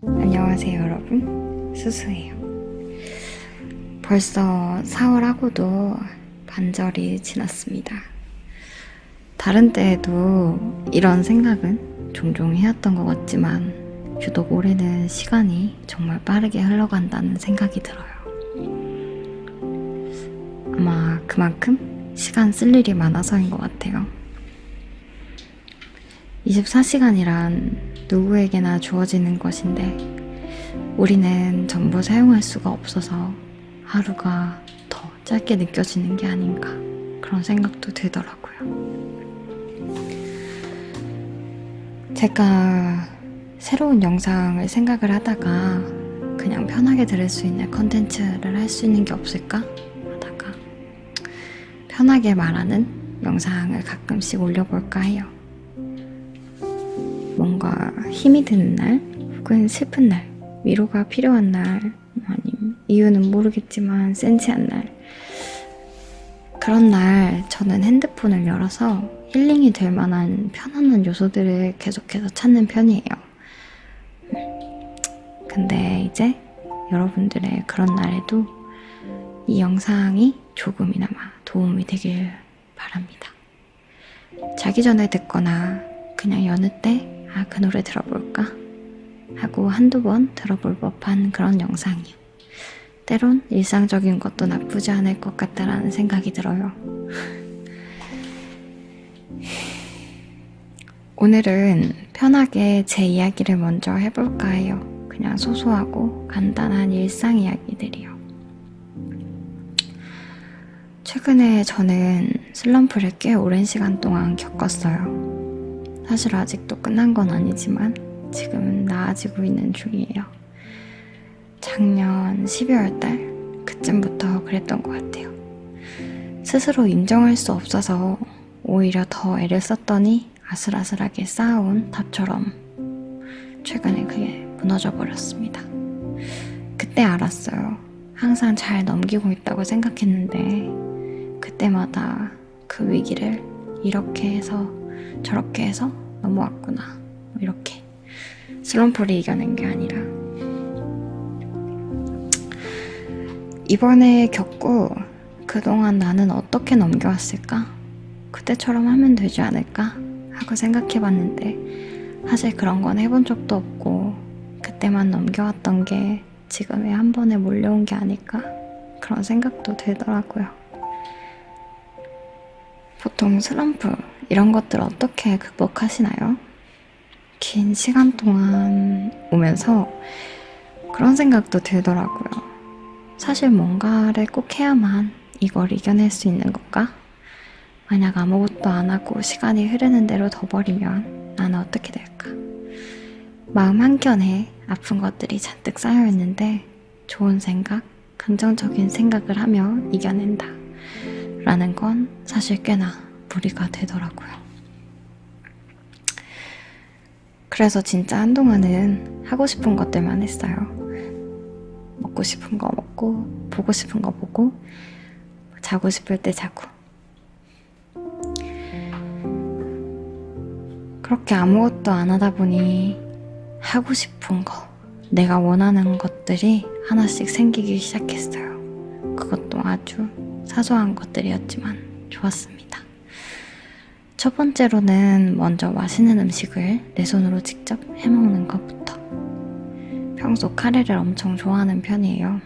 안녕하세요 여러분, 수수예요. 벌써 4월하고도 반절이 지났습니다. 다른 때에도 이런 생각은 종종 해왔던 것 같지만 유독 올해는 시간이 정말 빠르게 흘러간다는 생각이 들어요. 아마 그만큼 시간 쓸 일이 많아서인 것 같아요. 24시간이란 누구에게나 주어지는 것인데 우리는 전부 사용할 수가 없어서 하루가 더 짧게 느껴지는 게 아닌가 그런 생각도 들더라고요. 제가 새로운 영상을 생각을 하다가 그냥 편하게 들을 수 있는 컨텐츠를 할 수 있는 게 없을까 하다가 편하게 말하는 영상을 가끔씩 올려볼까 해요. 뭔가 힘이 드는 날 혹은 슬픈 날, 위로가 필요한 날, 아니면 이유는 모르겠지만 센치한 날, 그런 날 저는 핸드폰을 열어서 힐링이 될 만한 편안한 요소들을 계속해서 찾는 편이에요. 근데 이제 여러분들의 그런 날에도 이 영상이 조금이나마 도움이 되길 바랍니다. 자기 전에 듣거나 그냥 여느 때 그 노래 들어볼까? 하고 한두 번 들어볼 법한 그런 영상이요. 때론 일상적인 것도 나쁘지 않을 것 같다라는 생각이 들어요. 오늘은 편하게 제 이야기를 먼저 해볼까 해요. 그냥 소소하고 간단한 일상 이야기들이요. 최근에 저는 슬럼프를 꽤 오랜 시간 동안 겪었어요. 사실 아직도 끝난 건 아니지만 지금은 나아지고 있는 중이에요. 작년 12월 달 그쯤부터 그랬던 것 같아요. 스스로 인정할 수 없어서 오히려 더 애를 썼더니 아슬아슬하게 쌓아온 탑처럼 최근에 그게 무너져 버렸습니다. 그때 알았어요. 항상 잘 넘기고 있다고 생각했는데 그때마다 그 위기를 이렇게 해서 저렇게 해서 넘어왔구나. 이렇게 슬럼프를 이겨낸 게 아니라 이번에 겪고 그동안 나는 어떻게 넘겨왔을까? 그때처럼 하면 되지 않을까? 하고 생각해봤는데 사실 그런 건 해본 적도 없고 그때만 넘겨왔던 게 지금의 한 번에 몰려온 게 아닐까? 그런 생각도 들더라고요. 보통 슬럼프 이런 것들 어떻게 극복하시나요? 긴 시간 동안 오면서 그런 생각도 들더라고요. 사실 뭔가를 꼭 해야만 이걸 이겨낼 수 있는 건가? 만약 아무것도 안 하고 시간이 흐르는 대로 둬버리면 나는 어떻게 될까? 마음 한켠에 아픈 것들이 잔뜩 쌓여있는데 좋은 생각, 긍정적인 생각을 하며 이겨낸다 라는 건 사실 꽤나 무리가 되더라고요. 그래서 진짜 한동안은 하고 싶은 것들만 했어요. 먹고 싶은 거 먹고, 보고 싶은 거 보고, 자고 싶을 때 자고. 그렇게 아무것도 안 하다 보니 하고 싶은 거, 내가 원하는 것들이 하나씩 생기기 시작했어요. 그것도 아주 사소한 것들이었지만 좋았습니다. 첫 번째로는 먼저 맛있는 음식을 내 손으로 직접 해먹는 것부터. 평소 카레를 엄청 좋아하는 편이에요.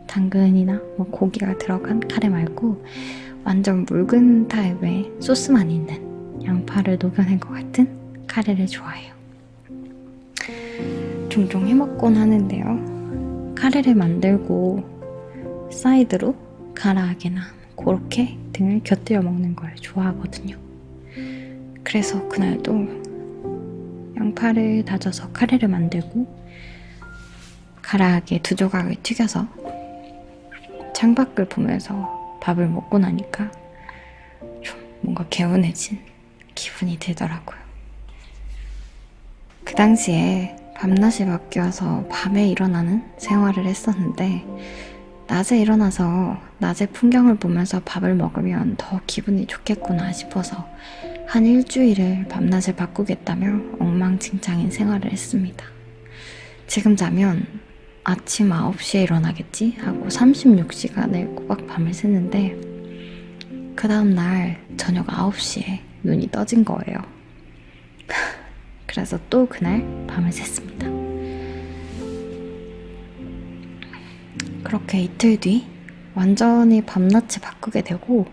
당근이나 고기가 들어간 카레 말고 완전 묽은 타입의 소스만 있는 양파를 녹여낸 것 같은 카레를 좋아해요. 종종 해먹곤 하는데요. 카레를 만들고 사이드로 가라아게나 고로케 등을 곁들여 먹는 걸 좋아하거든요. 그래서 그날도 양파를 다져서 카레를 만들고 가라아게 2조각을 튀겨서 창밖을 보면서 밥을 먹고 나니까 좀 뭔가 개운해진 기분이 들더라고요. 그 당시에 밤낮이 바뀌어서 밤에 일어나는 생활을 했었는데 낮에 일어나서 낮의 풍경을 보면서 밥을 먹으면 더 기분이 좋겠구나 싶어서 한 일주일을 밤낮을 바꾸겠다며 엉망진창인 생활을 했습니다. 지금 자면 아침 9시에 일어나겠지 하고 36시간을 꼬박 밤을 새는데 그 다음날 저녁 9시에 눈이 떠진 거예요. 그래서 또 그날 밤을 샜습니다. 그렇게 이틀 뒤 완전히 밤낮을 바꾸게 되고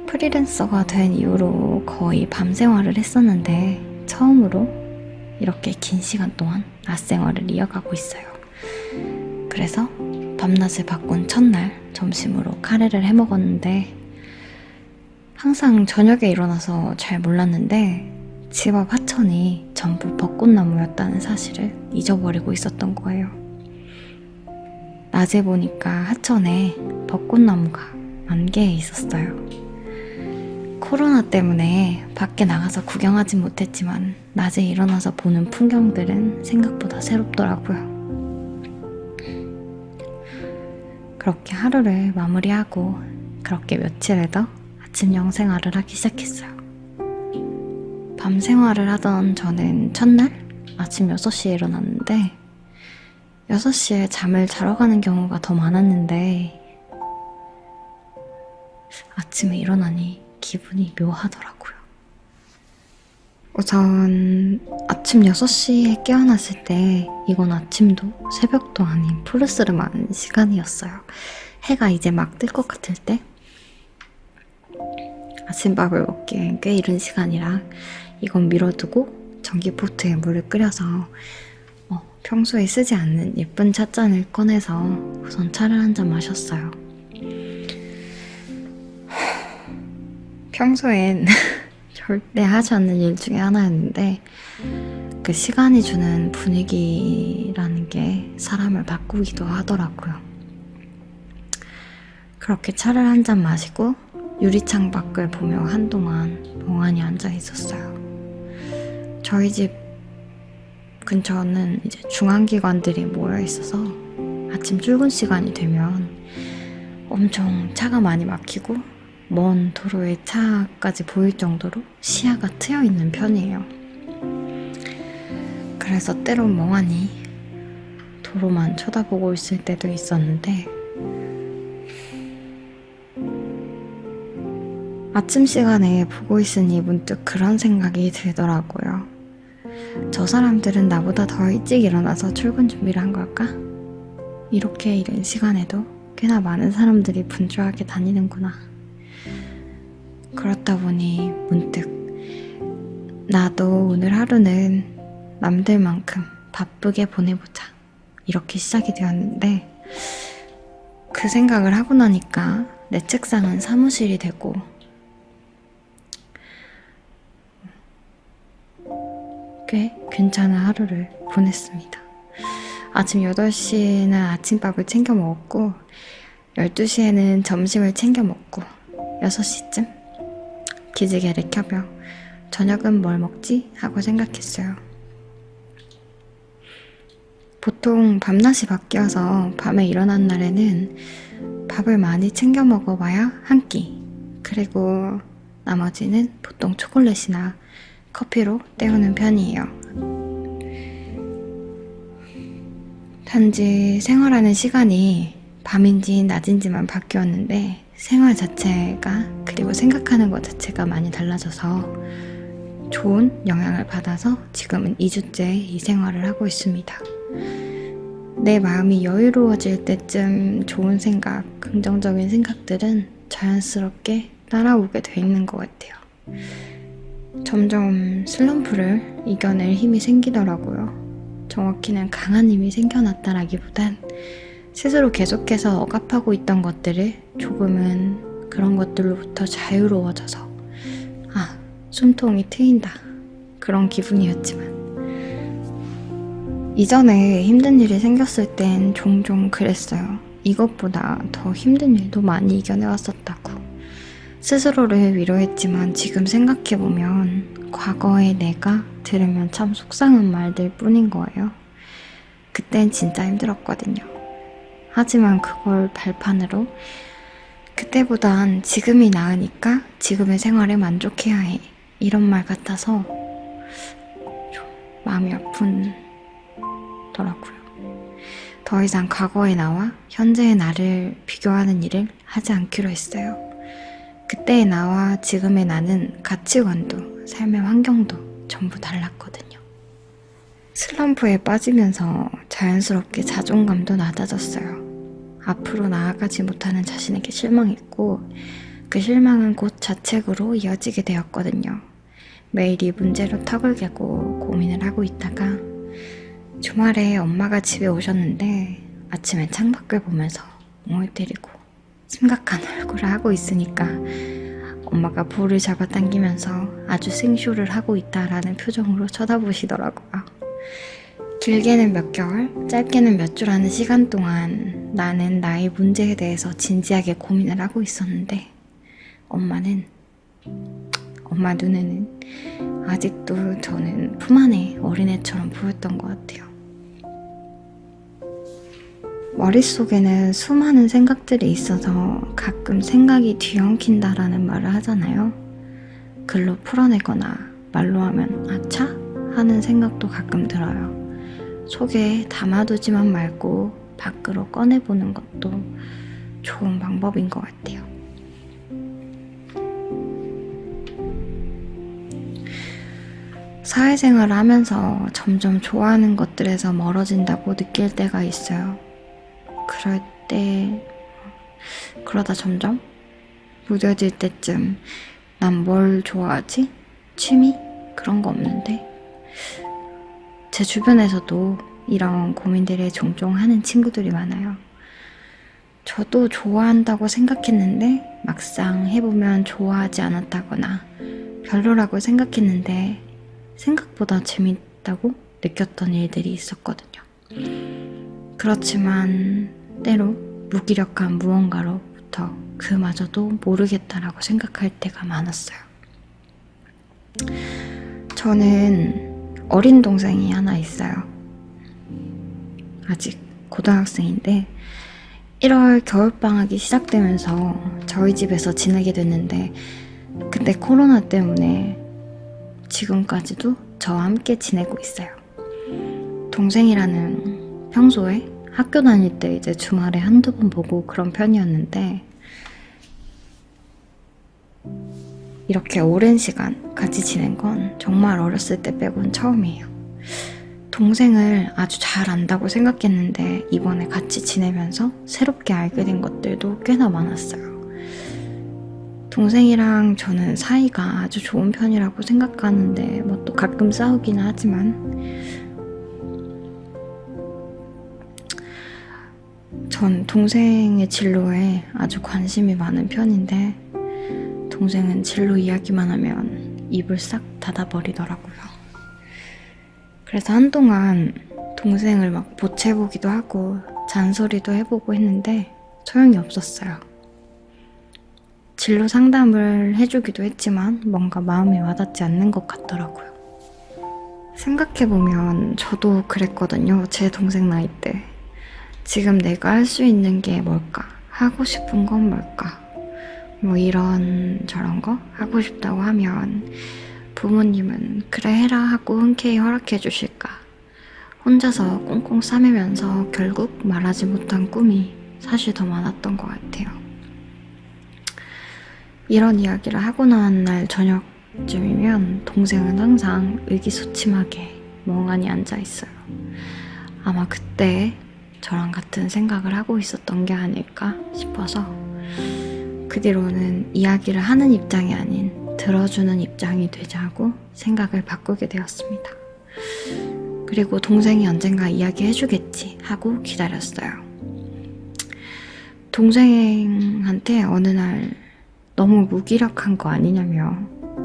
프리랜서가 된 이후로 거의 밤 생활을 했었는데 처음으로 이렇게 긴 시간 동안 낮 생활을 이어가고 있어요. 그래서 밤낮을 바꾼 첫날 점심으로 카레를 해 먹었는데 항상 저녁에 일어나서 잘 몰랐는데 집 앞 하천이 전부 벚꽃나무였다는 사실을 잊어버리고 있었던 거예요. 낮에 보니까 하천에 벚꽃나무가 만개해 있었어요. 코로나 때문에 밖에 나가서 구경하진 못했지만 낮에 일어나서 보는 풍경들은 생각보다 새롭더라고요. 그렇게 하루를 마무리하고 그렇게 며칠을 더 아침형 생활을 하기 시작했어요. 밤 생활을 하던 저는 첫날 아침 6시에 일어났는데 6시에 잠을 자러 가는 경우가 더 많았는데 아침에 일어나니 기분이 묘하더라고요. 우선 아침 6시에 깨어났을 때 이건 아침도 새벽도 아닌 푸르스름한 시간이었어요. 해가 이제 막 뜰 것 같을 때 아침밥을 먹기엔 꽤 이른 시간이라 이건 미뤄두고 전기포트에 물을 끓여서 평소에 쓰지 않는 예쁜 찻잔을 꺼내서 우선 차를 한 잔 마셨어요. 평소엔 절대 하지 않는 일 중에 하나였는데 그 시간이 주는 분위기라는 게 사람을 바꾸기도 하더라고요. 그렇게 차를 한 잔 마시고 유리창 밖을 보며 한동안 멍하니 앉아 있었어요. 저희 집 근처는 이제 중앙기관들이 모여 있어서 아침 출근 시간이 되면 엄청 차가 많이 막히고 먼 도로에 차까지 보일 정도로 시야가 트여 있는 편이에요. 그래서 때론 멍하니 도로만 쳐다보고 있을 때도 있었는데 아침 시간에 보고 있으니 문득 그런 생각이 들더라고요. 저 사람들은 나보다 더 일찍 일어나서 출근 준비를 한 걸까? 이렇게 이른 시간에도 꽤나 많은 사람들이 분주하게 다니는구나. 그렇다 보니 문득 나도 오늘 하루는 남들만큼 바쁘게 보내보자 이렇게 시작이 되었는데 그 생각을 하고 나니까 내 책상은 사무실이 되고 꽤 괜찮은 하루를 보냈습니다. 아침 8시에는 아침밥을 챙겨 먹었고 12시에는 점심을 챙겨 먹고 6시쯤 기지개를 켜며 저녁은 뭘 먹지? 하고 생각했어요. 보통 밤낮이 바뀌어서 밤에 일어난 날에는 밥을 많이 챙겨 먹어봐야 한 끼, 그리고 나머지는 보통 초콜릿이나 커피로 때우는 편이에요. 단지 생활하는 시간이 밤인지 낮인지만 바뀌었는데 생활 자체가 그리고 생각하는 것 자체가 많이 달라져서 좋은 영향을 받아서 지금은 2주째 이 생활을 하고 있습니다. 내 마음이 여유로워질 때쯤 좋은 생각, 긍정적인 생각들은 자연스럽게 따라오게 돼 있는 것 같아요. 점점 슬럼프를 이겨낼 힘이 생기더라고요. 정확히는 강한 힘이 생겨났다라기보단 스스로 계속해서 억압하고 있던 것들을 조금은 그런 것들로부터 자유로워져서 숨통이 트인다 그런 기분이었지만 이전에 힘든 일이 생겼을 땐 종종 그랬어요. 이것보다 더 힘든 일도 많이 이겨내왔었다고. 스스로를 위로했지만 지금 생각해보면 과거의 내가 들으면 참 속상한 말들 뿐인 거예요. 그땐 진짜 힘들었거든요. 하지만 그걸 발판으로 그때보단 지금이 나으니까 지금의 생활에 만족해야 해. 이런 말 같아서 좀 마음이 아프더라고요. 더 이상 과거의 나와 현재의 나를 비교하는 일을 하지 않기로 했어요. 그때의 나와 지금의 나는 가치관도 삶의 환경도 전부 달랐거든요. 슬럼프에 빠지면서 자연스럽게 자존감도 낮아졌어요. 앞으로 나아가지 못하는 자신에게 실망했고 그 실망은 곧 자책으로 이어지게 되었거든요. 매일 이 문제로 턱을 개고 고민을 하고 있다가 주말에 엄마가 집에 오셨는데 아침에 창밖을 보면서 멍을 때리고 심각한 얼굴을 하고 있으니까 엄마가 볼을 잡아당기면서 아주 생쇼를 하고 있다라는 표정으로 쳐다보시더라고요. 길게는 몇 개월, 짧게는 몇 주 라는 시간 동안 나는 나의 문제에 대해서 진지하게 고민을 하고 있었는데 엄마 눈에는 아직도 저는 품 안에 어린애처럼 보였던 것 같아요. 머릿속에는 수많은 생각들이 있어서 가끔 생각이 뒤엉킨다라는 말을 하잖아요. 글로 풀어내거나 말로 하면 아차? 하는 생각도 가끔 들어요. 속에 담아두지만 말고 밖으로 꺼내보는 것도 좋은 방법인 것 같아요. 사회생활을 하면서 점점 좋아하는 것들에서 멀어진다고 느낄 때가 있어요. 그러다 점점 무뎌질 때쯤 난 뭘 좋아하지? 취미? 그런 거 없는데? 제 주변에서도 이런 고민들을 종종 하는 친구들이 많아요. 저도 좋아한다고 생각했는데 막상 해보면 좋아하지 않았다거나 별로라고 생각했는데 생각보다 재밌다고 느꼈던 일들이 있었거든요. 그렇지만 때로 무기력한 무언가로부터 그마저도 모르겠다라고 생각할 때가 많았어요. 저는 어린 동생이 하나 있어요. 아직 고등학생인데 1월 겨울방학이 시작되면서 저희 집에서 지내게 됐는데 그때 코로나 때문에 지금까지도 저와 함께 지내고 있어요. 동생이라는 평소에 학교 다닐 때 이제 주말에 한두 번 보고 그런 편이었는데 이렇게 오랜 시간 같이 지낸 건 정말 어렸을 때 빼곤 처음이에요. 동생을 아주 잘 안다고 생각했는데 이번에 같이 지내면서 새롭게 알게 된 것들도 꽤나 많았어요. 동생이랑 저는 사이가 아주 좋은 편이라고 생각하는데 뭐 또 가끔 싸우기는 하지만 전 동생의 진로에 아주 관심이 많은 편인데 동생은 진로 이야기만 하면 입을 싹 닫아버리더라고요. 그래서 한동안 동생을 막 보채보기도 하고 잔소리도 해보고 했는데 소용이 없었어요. 진로 상담을 해주기도 했지만 뭔가 마음에 와닿지 않는 것 같더라고요. 생각해보면 저도 그랬거든요. 제 동생 나이 때. 지금 내가 할 수 있는 게 뭘까? 하고 싶은 건 뭘까? 뭐 이런 저런 거 하고 싶다고 하면 부모님은 그래 해라 하고 흔쾌히 허락해 주실까? 혼자서 꽁꽁 싸매면서 결국 말하지 못한 꿈이 사실 더 많았던 것 같아요. 이런 이야기를 하고 난 날 저녁쯤이면 동생은 항상 의기소침하게 멍하니 앉아 있어요. 아마 그때 저랑 같은 생각을 하고 있었던 게 아닐까 싶어서 그 뒤로는 이야기를 하는 입장이 아닌 들어주는 입장이 되자고 생각을 바꾸게 되었습니다. 그리고 동생이 언젠가 이야기해주겠지 하고 기다렸어요. 동생한테 어느 날 너무 무기력한 거 아니냐며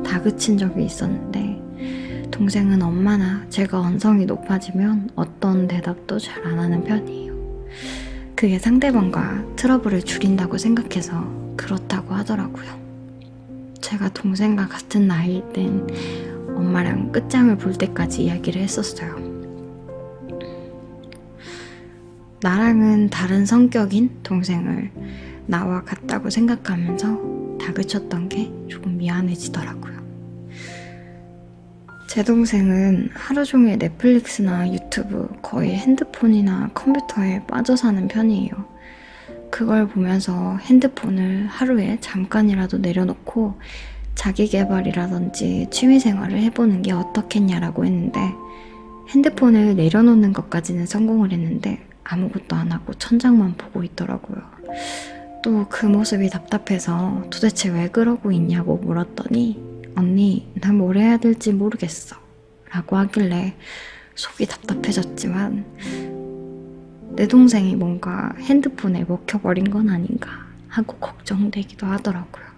다그친 적이 있었는데 동생은 엄마나 제가 언성이 높아지면 어떤 대답도 잘 안 하는 편이에요. 그게 상대방과 트러블을 줄인다고 생각해서 그렇다고 하더라고요. 제가 동생과 같은 나이일 땐 엄마랑 끝장을 볼 때까지 이야기를 했었어요. 나랑은 다른 성격인 동생을 나와 같다고 생각하면서 다그쳤던 게 조금 미안해지더라고요. 제 동생은 하루 종일 넷플릭스나 유튜브, 거의 핸드폰이나 컴퓨터에 빠져 사는 편이에요. 그걸 보면서 핸드폰을 하루에 잠깐이라도 내려놓고 자기 개발이라든지 취미생활을 해보는 게 어떻겠냐라고 했는데, 핸드폰을 내려놓는 것까지는 성공을 했는데 아무것도 안 하고 천장만 보고 있더라고요. 또 그 모습이 답답해서 도대체 왜 그러고 있냐고 물었더니, 언니, 난 뭘 해야 될지 모르겠어 라고 하길래 속이 답답해졌지만, 내 동생이 뭔가 핸드폰에 먹혀버린 건 아닌가 하고 걱정되기도 하더라고요.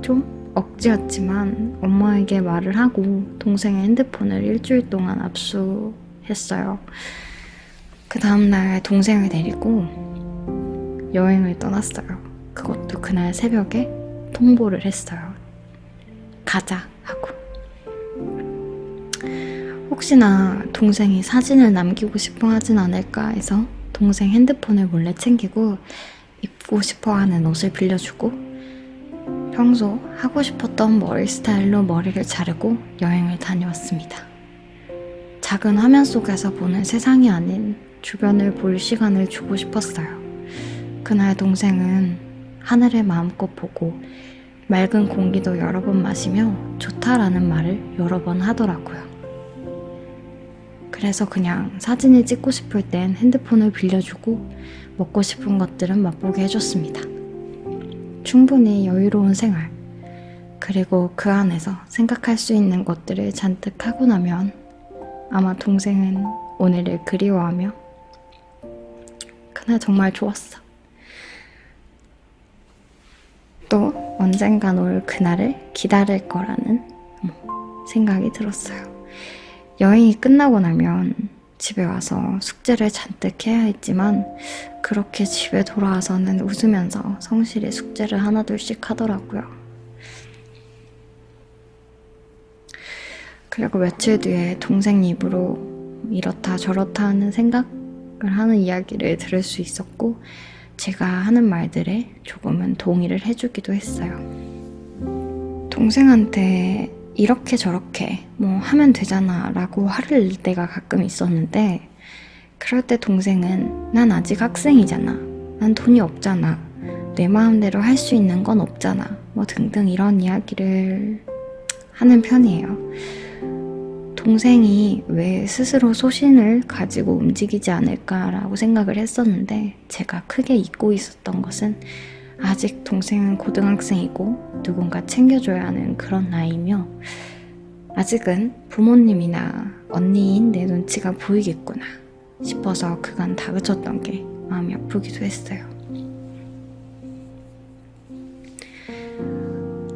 좀 억지였지만 엄마에게 말을 하고 동생의 핸드폰을 일주일 동안 압수했어요. 그 다음날 동생을 데리고 여행을 떠났어요. 그것도 그날 새벽에 통보를 했어요. 가자 하고. 혹시나 동생이 사진을 남기고 싶어 하진 않을까 해서 동생 핸드폰을 몰래 챙기고 입고 싶어 하는 옷을 빌려주고 평소 하고 싶었던 머리 스타일로 머리를 자르고 여행을 다녀왔습니다. 작은 화면 속에서 보는 세상이 아닌 주변을 볼 시간을 주고 싶었어요. 그날 동생은 하늘을 마음껏 보고 맑은 공기도 여러 번 마시며 좋다라는 말을 여러 번 하더라고요. 그래서 그냥 사진을 찍고 싶을 땐 핸드폰을 빌려주고 먹고 싶은 것들은 맛보게 해줬습니다. 충분히 여유로운 생활, 그리고 그 안에서 생각할 수 있는 것들을 잔뜩 하고 나면 아마 동생은 오늘을 그리워하며 그날 정말 좋았어. 또 언젠간 올 그날을 기다릴 거라는 생각이 들었어요. 여행이 끝나고 나면 집에 와서 숙제를 잔뜩 해야 했지만 그렇게 집에 돌아와서는 웃으면서 성실히 숙제를 하나둘씩 하더라고요. 그리고 며칠 뒤에 동생 입으로 이렇다 저렇다 하는 생각을 하는 이야기를 들을 수 있었고, 제가 하는 말들에 조금은 동의를 해주기도 했어요. 동생한테 이렇게 저렇게 뭐 하면 되잖아 라고 화를 낼 때가 가끔 있었는데, 그럴 때 동생은 난 아직 학생이잖아, 난 돈이 없잖아, 내 마음대로 할 수 있는 건 없잖아, 뭐 등등 이런 이야기를 하는 편이에요. 동생이 왜 스스로 소신을 가지고 움직이지 않을까라고 생각을 했었는데, 제가 크게 잊고 있었던 것은 아직 동생은 고등학생이고 누군가 챙겨줘야 하는 그런 나이며, 아직은 부모님이나 언니인 내 눈치가 보이겠구나 싶어서 그간 다그쳤던 게 마음이 아프기도 했어요.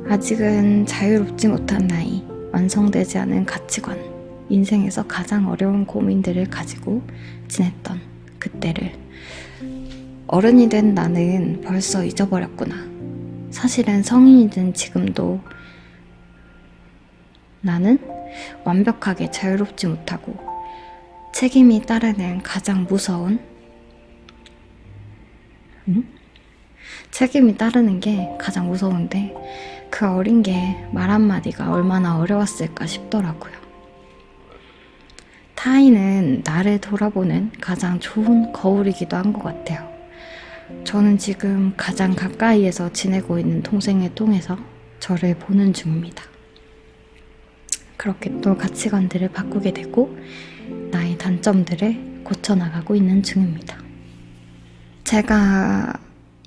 아직은 자유롭지 못한 나이, 완성되지 않은 가치관, 인생에서 가장 어려운 고민들을 가지고 지냈던 그때를 어른이 된 나는 벌써 잊어버렸구나. 사실은 성인이 된 지금도 나는 완벽하게 자유롭지 못하고 책임이 따르는 가장 무서운 책임이 따르는 게 가장 무서운데, 그 어린 게 말 한마디가 얼마나 어려웠을까 싶더라고요. 타인은 나를 돌아보는 가장 좋은 거울이기도 한 것 같아요. 저는 지금 가장 가까이에서 지내고 있는 동생을 통해서 저를 보는 중입니다. 그렇게 또 가치관들을 바꾸게 되고 나의 단점들을 고쳐나가고 있는 중입니다. 제가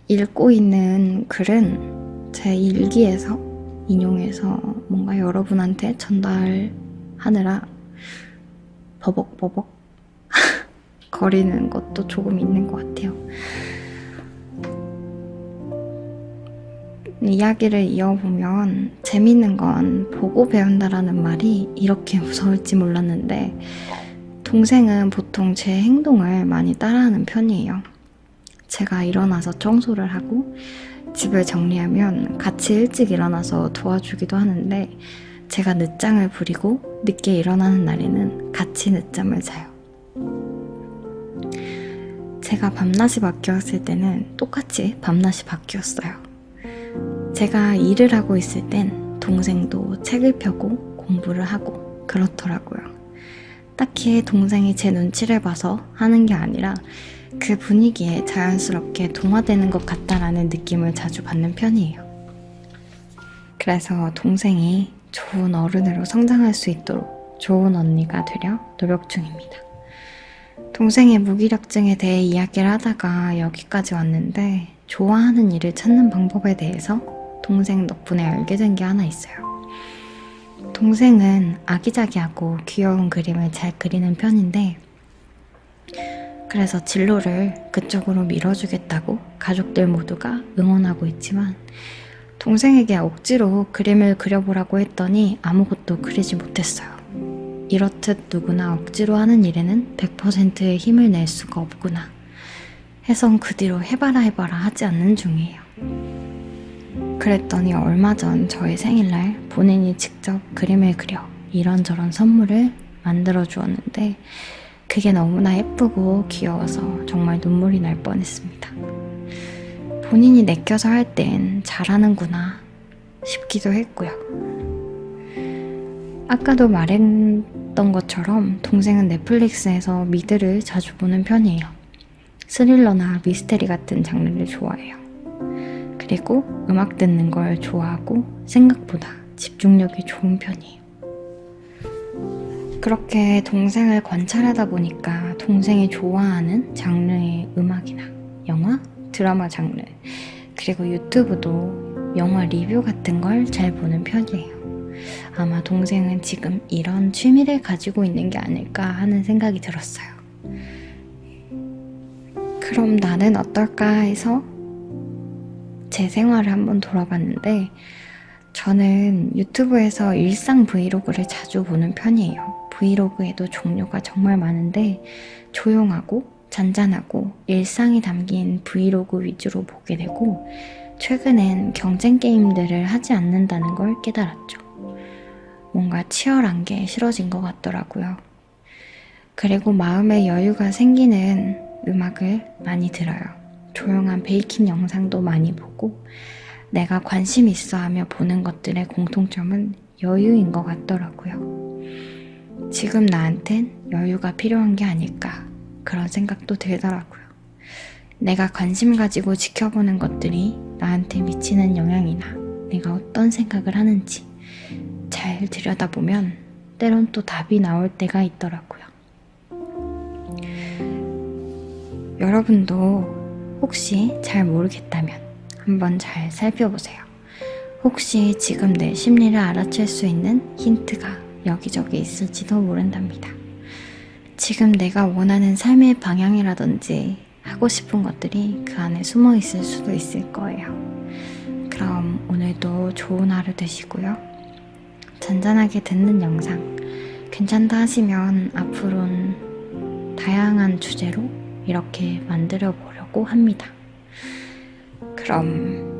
읽고 있는 글은 제 일기에서 인용해서 뭔가 여러분한테 전달하느라 버벅버벅 거리는 것도 조금 있는 것 같아요. 이야기를 이어보면 재밌는 건 보고 배운다라는 말이 이렇게 무서울지 몰랐는데, 동생은 보통 제 행동을 많이 따라하는 편이에요. 제가 일어나서 청소를 하고 집을 정리하면 같이 일찍 일어나서 도와주기도 하는데, 제가 늦장을 부리고 늦게 일어나는 날에는 같이 늦잠을 자요. 제가 밤낮이 바뀌었을 때는 똑같이 밤낮이 바뀌었어요. 제가 일을 하고 있을 땐 동생도 책을 펴고 공부를 하고 그렇더라고요. 딱히 동생이 제 눈치를 봐서 하는 게 아니라 그 분위기에 자연스럽게 동화되는 것 같다라는 느낌을 자주 받는 편이에요. 그래서 동생이 좋은 어른으로 성장할 수 있도록 좋은 언니가 되려 노력 중입니다. 동생의 무기력증에 대해 이야기를 하다가 여기까지 왔는데 좋아하는 일을 찾는 방법에 대해서 동생 덕분에 알게 된 게 하나 있어요. 동생은 아기자기하고 귀여운 그림을 잘 그리는 편인데 그래서 진로를 그쪽으로 밀어주겠다고 가족들 모두가 응원하고 있지만 동생에게 억지로 그림을 그려보라고 했더니 아무것도 그리지 못했어요. 이렇듯 누구나 억지로 하는 일에는 100%의 힘을 낼 수가 없구나 해서 그 뒤로 해봐라 하지 않는 중이에요. 그랬더니 얼마 전 저의 생일날 본인이 직접 그림을 그려 이런저런 선물을 만들어 주었는데 그게 너무나 예쁘고 귀여워서 정말 눈물이 날 뻔했습니다. 본인이 내껴서 할 땐 잘하는구나 싶기도 했고요. 아까도 말했던 것처럼 동생은 넷플릭스에서 미드를 자주 보는 편이에요. 스릴러나 미스테리 같은 장르를 좋아해요. 그리고 음악 듣는 걸 좋아하고 생각보다 집중력이 좋은 편이에요. 그렇게 동생을 관찰하다 보니까 동생이 좋아하는 장르의 음악이나 영화, 드라마 장르, 그리고 유튜브도 영화 리뷰 같은 걸 잘 보는 편이에요. 아마 동생은 지금 이런 취미를 가지고 있는 게 아닐까 하는 생각이 들었어요. 그럼 나는 어떨까 해서 제 생활을 한번 돌아봤는데 저는 유튜브에서 일상 브이로그를 자주 보는 편이에요. 브이로그에도 종류가 정말 많은데 조용하고 잔잔하고 일상이 담긴 브이로그 위주로 보게 되고 최근엔 경쟁 게임들을 하지 않는다는 걸 깨달았죠. 뭔가 치열한 게 싫어진 것 같더라고요. 그리고 마음의 여유가 생기는 음악을 많이 들어요. 조용한 베이킹 영상도 많이 보고 내가 관심 있어 하며 보는 것들의 공통점은 여유인 것 같더라고요. 지금 나한텐 여유가 필요한 게 아닐까 그런 생각도 들더라고요. 내가 관심 가지고 지켜보는 것들이 나한테 미치는 영향이나 내가 어떤 생각을 하는지 잘 들여다보면 때론 또 답이 나올 때가 있더라고요. 여러분도 혹시 잘 모르겠다면 한번 잘 살펴보세요. 혹시 지금 내 심리를 알아챌 수 있는 힌트가 여기저기 있을지도 모른답니다. 지금 내가 원하는 삶의 방향이라든지 하고 싶은 것들이 그 안에 숨어 있을 수도 있을 거예요. 그럼 오늘도 좋은 하루 되시고요. 잔잔하게 듣는 영상 괜찮다 하시면 앞으로는 다양한 주제로 이렇게 만들어 보려고 합니다. 그럼